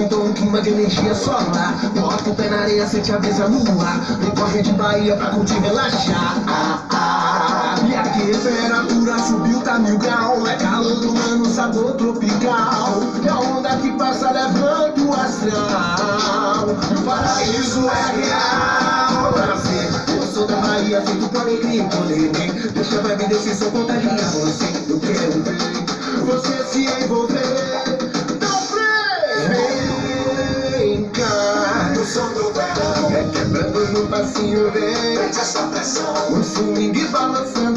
pintou um clima de energia solar. Bota o pé na areia, sente a brisa no ar. Vem corre de Bahia pra curtir, relaxar. E a temperatura subiu, tá 1000 graus. É calor do ano, sabor tropical. É a onda que passa levando o astral. O paraíso é real. Prazer, eu sou da Bahia, feito por alegria e polêmica. Deixa a vibe desse som contagiar você. Eu quero ver você se envolver. Vem cá, no som do verão, é quebrando no passinho, vem. Prende essa pressão, o swing balançando.